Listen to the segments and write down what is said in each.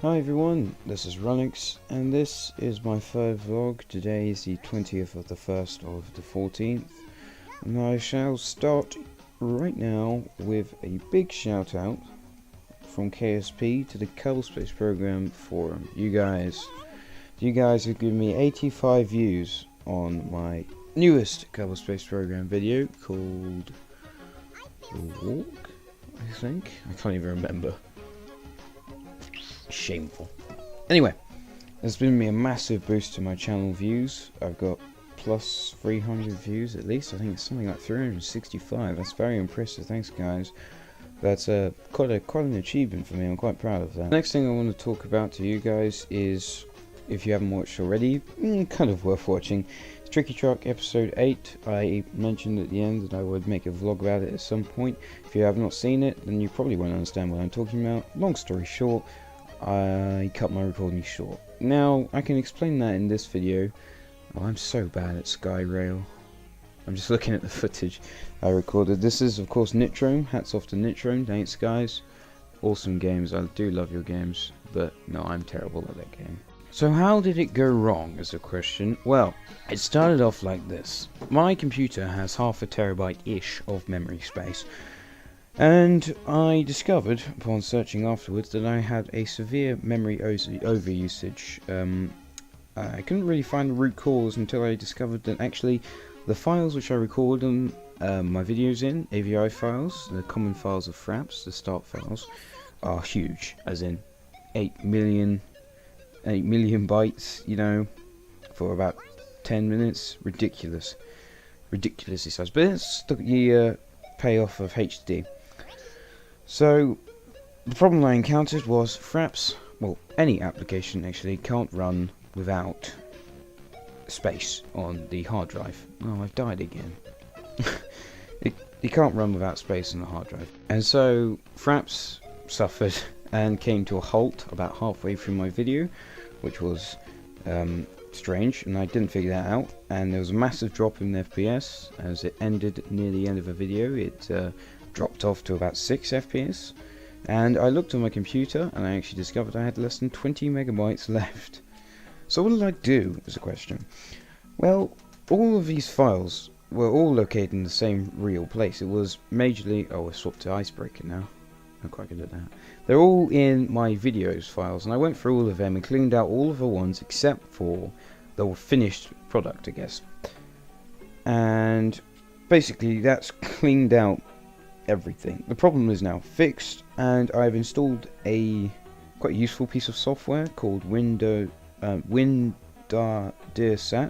Hi everyone, this is Runix, and this is my third vlog. Today is the 20th of the 1st of the 14th, and I shall start right now with a big shout out from KSP to the Kerbal Space Program forum. You guys have given me 85 views on my newest Kerbal Space Program video called The Walk, I think? I can't even remember. Shameful. Anyway, there's been me a massive boost to my channel views. I've got plus 300 views at least. I think it's something like 365. That's very impressive. Thanks guys. That's quite an achievement for me. I'm quite proud of that. Next thing I want to talk about to you guys is, if you haven't watched already, kind of worth watching. Tricky Truck episode 8. I mentioned at the end that I would make a vlog about it at some point. If you have not seen it, then you probably won't understand what I'm talking about. Long story short, I cut my recording short. Now, I can explain that in this video. Oh, I'm so bad at Skyrail. I'm just looking at the footage I recorded. This is, of course, Nitrome. Hats off to Nitrome. Thanks, guys. Awesome games. I do love your games. But, no, I'm terrible at that game. So, how did it go wrong, is the question. Well, it started off like this. My computer has half a terabyte-ish of memory space. And I discovered, upon searching afterwards, that I had a severe memory overusage. I couldn't really find the root cause until I discovered that actually the files which I record my videos in, AVI files, the common files of Fraps, the start files, are huge, as in 8 million bytes, you know, for about 10 minutes. Ridiculously sized. But it's the payoff of HD. So, the problem I encountered was Fraps, well, any application actually, can't run without space on the hard drive. Oh, I've died again. It can't run without space on the hard drive. And so, Fraps suffered and came to a halt about halfway through my video, which was strange, and I didn't figure that out. And there was a massive drop in FPS as it ended near the end of the video. It dropped off to about 6 FPS, and I looked on my computer and I actually discovered I had less than 20 megabytes left. So what did I do, is the question. Well, all of these files were all located in the same real place. It was majorly, oh, I swapped to Icebreaker now. I'm quite good at that. They're all in my videos files, and I went through all of them and cleaned out all of the ones except for the finished product, I guess. And basically that's cleaned out everything. The problem is now fixed, and I've installed a quite useful piece of software called WinDirsat.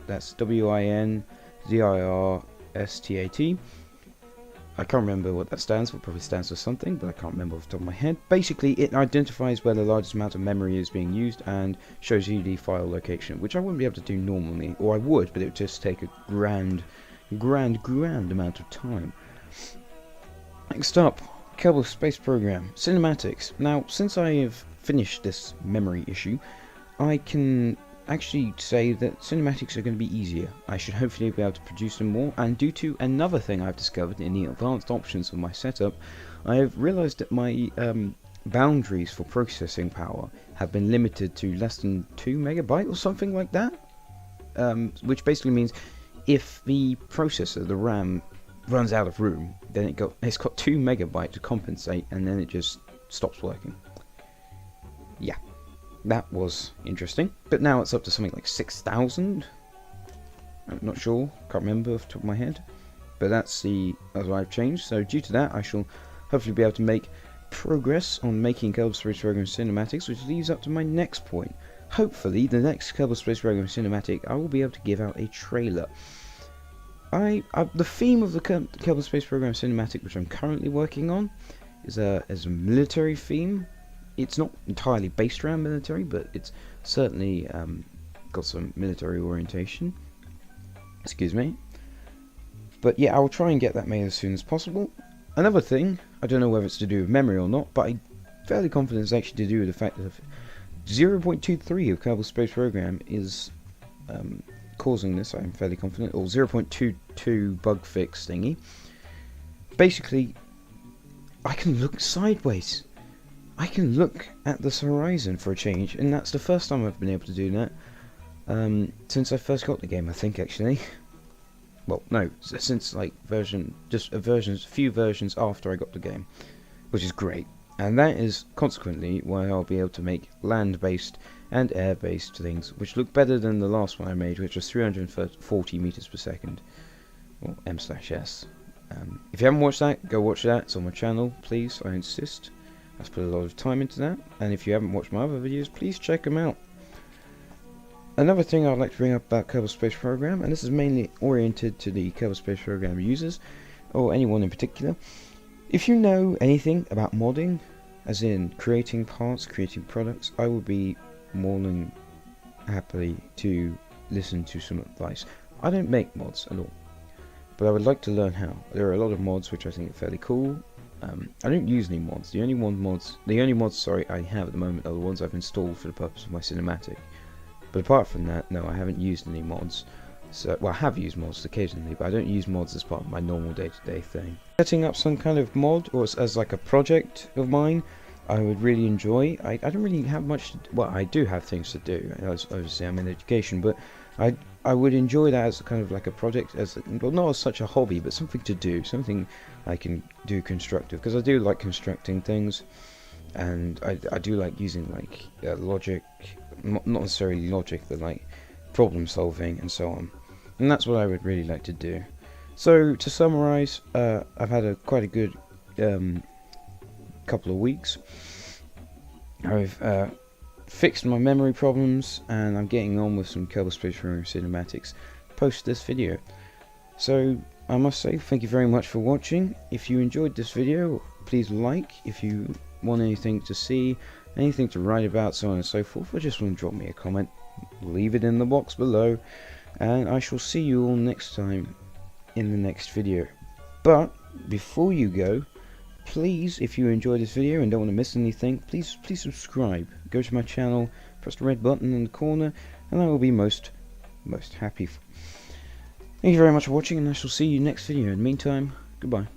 That's WinDirstat. I can't remember what that stands for. It probably stands for something, but I can't remember off the top of my head. Basically, it identifies where the largest amount of memory is being used and shows you the file location, which I wouldn't be able to do normally, or I would, but it would just take a grand amount of time. Next up, Kerbal Space Program cinematics. Now, since I have finished this memory issue, I can actually say that cinematics are going to be easier. I should hopefully be able to produce them more, and due to another thing I've discovered in the advanced options of my setup, I have realized that my boundaries for processing power have been limited to less than 2 megabytes or something like that, which basically means if the processor, the RAM, runs out of room, then it's got 2 megabytes to compensate, and then it just stops working. Yeah, that was interesting. But now it's up to something like 6,000. I'm not sure, can't remember off the top of my head. But that's what I've changed. So due to that, I shall hopefully be able to make progress on making Kerbal Space Program cinematics, which leads up to my next point. Hopefully, the next Kerbal Space Program cinematic, I will be able to give out a trailer. The theme of the Kerbal Space Program cinematic, which I'm currently working on, is a military theme. It's not entirely based around military, but it's certainly got some military orientation. Excuse me. But yeah, I will try and get that made as soon as possible. Another thing, I don't know whether it's to do with memory or not, but I'm fairly confident it's actually to do with the fact that 0.23 of Kerbal Space Program is causing this, I'm fairly confident, or 0.22 bug fix thingy. Basically, I can look sideways. I can look at this horizon for a change, and that's the first time I've been able to do that since I first got the game, I think, actually. Well, no, since like a few versions after I got the game, which is great. And that is consequently why I'll be able to make land-based and air-based things, which look better than the last one I made, which was 340 meters per second, or m/s. If you haven't watched that, go watch that. It's on my channel, please. I insist. I've put a lot of time into that, and if you haven't watched my other videos, please check them out. Another thing I'd like to bring up about Kerbal Space Program, and this is mainly oriented to the Kerbal Space Program users, or anyone in particular. If you know anything about modding, as in creating parts, creating products, I would be more than happy to listen to some advice. I don't make mods at all, but I would like to learn how. There are a lot of mods which I think are fairly cool. I don't use any mods. The only mods I have at the moment are the ones I've installed for the purpose of my cinematic. But apart from that, no, I haven't used any mods. So, well, I have used mods occasionally, but I don't use mods as part of my normal day-to-day thing. Setting up some kind of mod, or as like a project of mine, I would really enjoy. I don't really have much to, well, I do have things to do. Obviously, I'm in education, but I would enjoy that as kind of like a project, as well, not as such a hobby, but something to do, something I can do constructive, because I do like constructing things, and I do like using like logic, not necessarily logic, but like problem solving and so on, and that's what I would really like to do. So to summarize, I've had quite a good couple of weeks. I've fixed my memory problems, and I'm getting on with some Kerbal Space Program cinematics post this video. So I must say thank you very much for watching. If you enjoyed this video, please like. If you want anything to see, anything to write about, so on and so forth, or just want to drop me a comment, leave it in the box below, and I shall see you all next time in the next video. But before you go, please, if you enjoyed this video and don't want to miss anything, please subscribe. Go to my channel, press the red button in the corner, and I will be most happy. Thank you very much for watching, and I shall see you next video. In the meantime, goodbye.